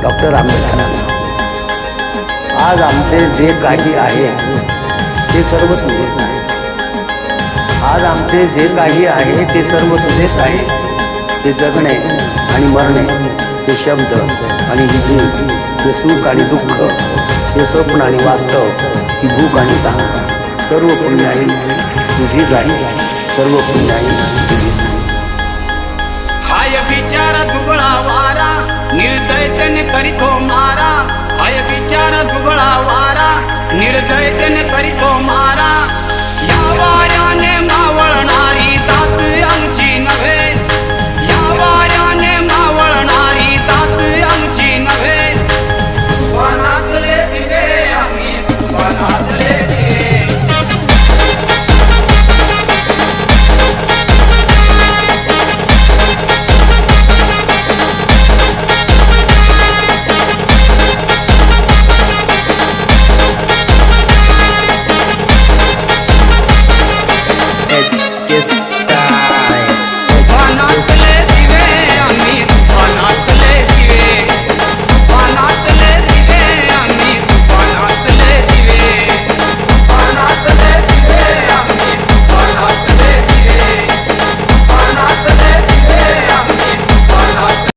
Doctor आंबेडकरांना, आज आमचे जे काही आहे ते सर्व तुझेच आहे. आज आमचे जे काही आहे ते सर्व तुझेच आहे. ते जगणे आणि मरणे, ते शब्द आणि विजय, ते सुख आणि दुःख, ते स्वप्न आणि वास्तव, ती भूक आणि तहान, सर्व पुण्याई तुझीच आहे. सर्व पुण्याई तुझीच आहे. हाय बिचारा दुबळा वारा, निर्दयतेने करीतो मारा. हाय बिचारा दुबळा वारा, निर्दयतेने